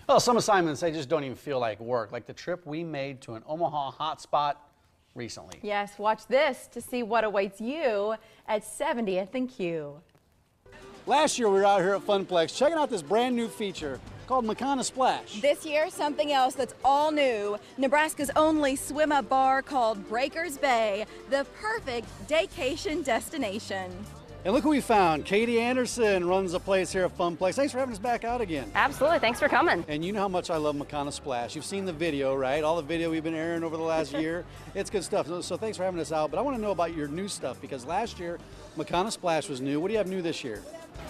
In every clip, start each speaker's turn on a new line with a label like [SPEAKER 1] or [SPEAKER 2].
[SPEAKER 1] Well, some assignments, they just don't even feel like work, like the trip we made to an Omaha hotspot recently.
[SPEAKER 2] Yes, watch this to see what awaits you at 70th and Q.
[SPEAKER 1] Last year we were out here at Fun Plex checking out this brand new feature called Makana Splash.
[SPEAKER 3] This year, something else that's all new. Nebraska's only swim-up bar called Breakers Bay, the perfect daycation destination.
[SPEAKER 1] And look who we found. Katie Anderson runs the place here at Fun Plex. Thanks for having us back out again.
[SPEAKER 4] Absolutely, thanks for coming.
[SPEAKER 1] And you know how much I love Makana Splash. You've seen the video, right? All the video we've been airing over the last year. It's good stuff. So thanks for having us out. But I want to know about your new stuff, because last year Makana Splash was new. What do you have new this year?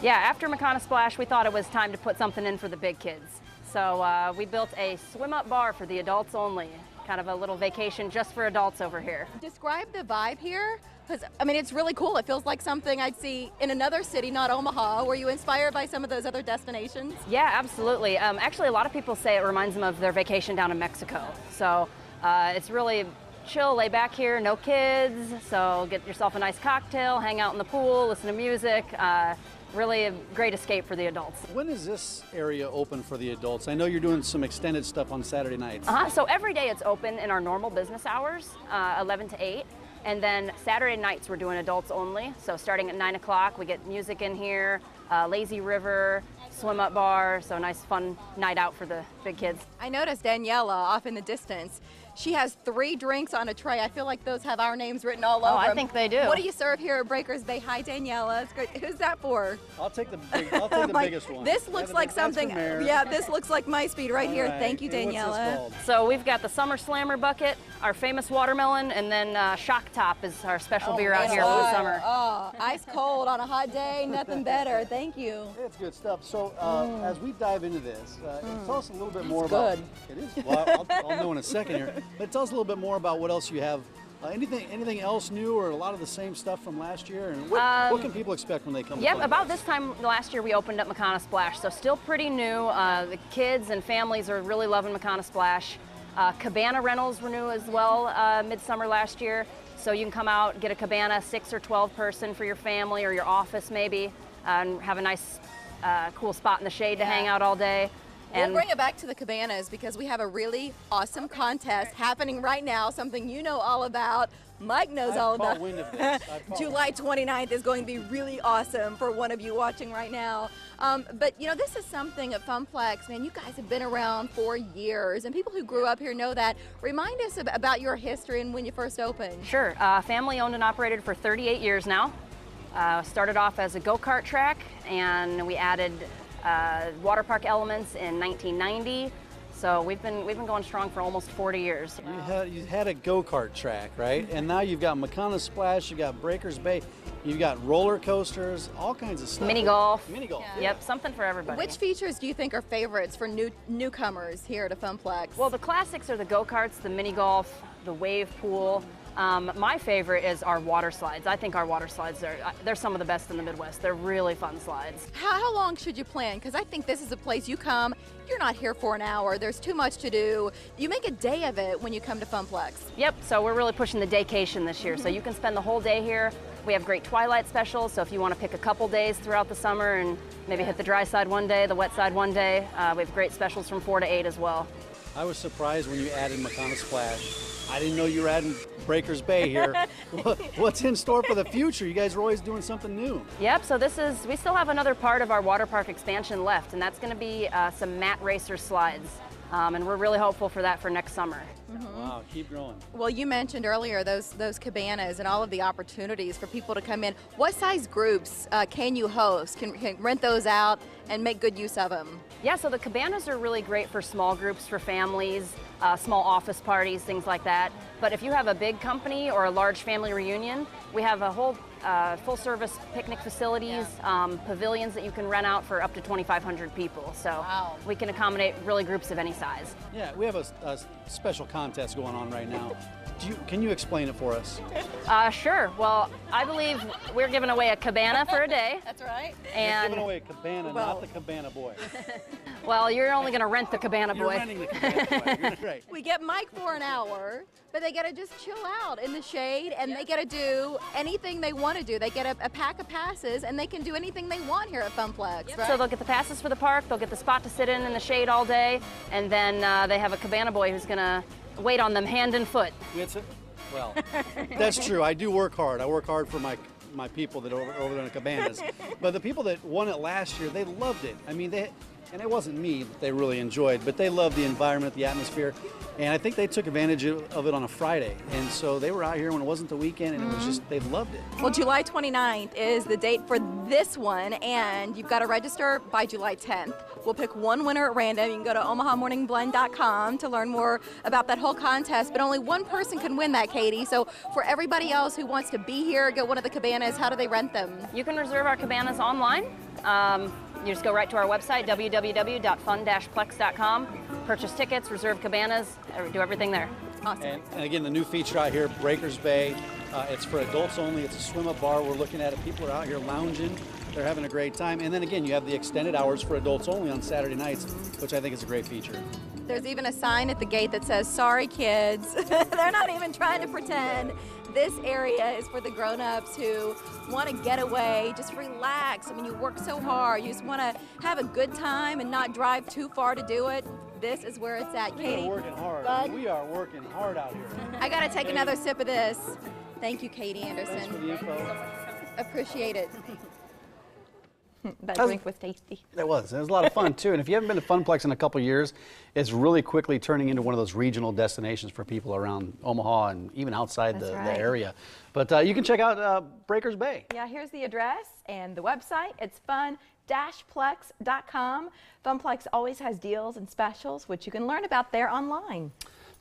[SPEAKER 4] Yeah, after Makana Splash, we thought it was time to put something in for the big kids. So we built a swim-up bar for the adults only. Kind of a little vacation just for adults over here.
[SPEAKER 3] Describe the vibe here, because I mean, it's really cool. It feels like something I'd see in another city, not Omaha. Were you inspired by some of those other destinations?
[SPEAKER 4] Yeah, absolutely. Actually, a lot of people say it reminds them of their vacation down in Mexico. So it's really chill, lay back here, no kids. So get yourself a nice cocktail, hang out in the pool, listen to music. Really a great escape for the adults.
[SPEAKER 1] When is this area open for the adults? I know you're doing some extended stuff on Saturday nights.
[SPEAKER 4] So every day it's open in our normal business hours, 11 to 8. And then Saturday nights we're doing adults only. So starting at 9 o'clock, we get music in here, lazy river, swim up bar. So nice fun night out for the big kids.
[SPEAKER 3] I noticed Daniela off in the distance. She has 3 drinks on a tray. I feel like those have our names written all over them.
[SPEAKER 4] I think they do.
[SPEAKER 3] What do you serve here at Breakers Bay? Hi, Daniela. It's great. Who's that for?
[SPEAKER 1] I'll take the biggest one.
[SPEAKER 3] This looks like something. Yeah, this looks like my speed right here.
[SPEAKER 1] Right.
[SPEAKER 3] Thank you, Daniela.
[SPEAKER 4] So we've got the Summer Slammer bucket, our famous watermelon, and then Shock Top is our special beer out here for the summer.
[SPEAKER 3] Oh, ice cold on a hot day, nothing better. Thank you.
[SPEAKER 1] It's good stuff. So as we dive into this, tell us a little bit more
[SPEAKER 3] good.
[SPEAKER 1] about. It is. Well, I'll know in a second here. But tell us a little bit more about what else you have. Anything else new, or a lot of the same stuff from last year? And what can people expect when they come?
[SPEAKER 4] Yep, about this time last year we opened up Makana Splash, so still pretty new. The kids and families are really loving Makana Splash. Cabana rentals were new as well midsummer last year, so you can come out, get a cabana, 6 or 12 person for your family or your office maybe, and have a nice cool spot in the shade to hang out all day.
[SPEAKER 3] We'll bring it back to the cabanas because we have a really awesome contest happening right now, something you know all about. Mike knows all about. July 29th is going to be really awesome for one of you watching right now. But you know, this is something at Fun Plex, man, you guys have been around for years, and people who grew up here know that. Remind us about your history and when you first opened.
[SPEAKER 4] Sure, family owned and operated for 38 years now. Started off as a go-kart track, and we added water park elements in 1990. So we've been going strong for almost 40 years.
[SPEAKER 1] You had a go-kart track, right? And now you've got Makana Splash, you've got Breakers Bay, you've got roller coasters, all kinds of stuff.
[SPEAKER 4] Mini golf.
[SPEAKER 1] Mini golf.
[SPEAKER 4] Yeah. Yep, something for everybody.
[SPEAKER 3] Which features do you think are favorites for newcomers here to Fun Plex?
[SPEAKER 4] Well, the classics are the go-karts, the mini golf, the wave pool. My favorite is our water slides. I think our water slides they're some of the best in the Midwest. They're really fun slides.
[SPEAKER 3] How long should you plan? Because I think this is a place you come, you're not here for an hour. There's too much to do. You make a day of it when you come to Fun Plex.
[SPEAKER 4] Yep, so we're really pushing the daycation this year. So you can spend the whole day here. We have great twilight specials, so if you want to pick a couple days throughout the summer and maybe hit the dry side one day, the wet side one day, we have great specials from 4 to 8 as well.
[SPEAKER 1] I was surprised when you added Makana Splash. I didn't know you were adding Breakers Bay here. What's in store for the future? You guys are always doing something new.
[SPEAKER 4] Yep, so we still have another part of our water park expansion left, and that's going to be some mat racer slides. And we're really hopeful for that for next summer.
[SPEAKER 1] Wow, keep growing.
[SPEAKER 3] Well, you mentioned earlier those cabanas and all of the opportunities for people to come in. What size groups can you host? Can rent those out and make good use of them?
[SPEAKER 4] Yeah, so the cabanas are really great for small groups, for families, small office parties, things like that. But if you have a big company or a large family reunion, we have a whole full-service picnic facilities, pavilions that you can rent out for up to 2,500 people. So we can accommodate really groups of any size.
[SPEAKER 1] Yeah, we have a special contest going on right now. Can you explain it for us?
[SPEAKER 4] Sure. Well, I believe we're giving away a cabana for a day.
[SPEAKER 3] That's right.
[SPEAKER 1] You're
[SPEAKER 4] And
[SPEAKER 1] giving away a cabana, not the cabana boy.
[SPEAKER 4] well, you're only going to rent the cabana
[SPEAKER 1] You're
[SPEAKER 4] boy.
[SPEAKER 1] renting the cabana boy. You're right.
[SPEAKER 3] We get Mike for an hour, but they get to just chill out in the shade, and they get to do anything they want to do. They get a pack of passes, and they can do anything they want here at Fun Plex, right?
[SPEAKER 4] So they'll get the passes for the park, they'll get the spot to sit in the shade all day, and then they have a cabana boy who's going to wait on them hand and foot.
[SPEAKER 1] Well, that's true. I do work hard. I work hard for my people that are over there in the cabanas. But the people that won it last year, they loved it. I mean, and it wasn't me that they really enjoyed, but they loved the environment, the atmosphere. And I think they took advantage of it on a Friday. And so they were out here when it wasn't the weekend, and it was just, they loved it.
[SPEAKER 3] Well, July 29th is the date for this one, and you've got to register by July 10th. We'll pick one winner at random. You can go to OmahaMorningBlend.com to learn more about that whole contest, but only one person can win that, Katie. So for everybody else who wants to be here, get one of the cabanas, how do they rent them?
[SPEAKER 4] You can reserve our cabanas online. You just go right to our website, www.fun-plex.com, purchase tickets, reserve cabanas, do everything there.
[SPEAKER 3] Awesome.
[SPEAKER 1] And again, the new feature out here, Breakers Bay, it's for adults only. It's a swim-up bar. We're looking at it. People are out here lounging. They're having a great time. And then again, you have the extended hours for adults only on Saturday nights, which I think is a great feature.
[SPEAKER 3] There's even a sign at the gate that says, "Sorry, kids." They're not even trying to pretend. This area is for the grown-ups who want to get away, just relax. I mean, you work so hard. You just want to have a good time and not drive too far to do it. This is where it's at, Katie.
[SPEAKER 1] We are working hard.
[SPEAKER 3] Bud?
[SPEAKER 1] We are working hard out here.
[SPEAKER 3] I got to take another sip of this. Thank you, Katie Anderson.
[SPEAKER 1] Thanks for the info.
[SPEAKER 3] Appreciate it.
[SPEAKER 2] That drink was tasty.
[SPEAKER 1] It was a lot of fun too. And if you haven't been to Fun Plex in a couple years, it's really quickly turning into one of those regional destinations for people around Omaha and even outside the area. But you can check out Breakers Bay.
[SPEAKER 2] Yeah, here's the address and the website. It's fun-plex.com. Fun Plex always has deals and specials, which you can learn about there online.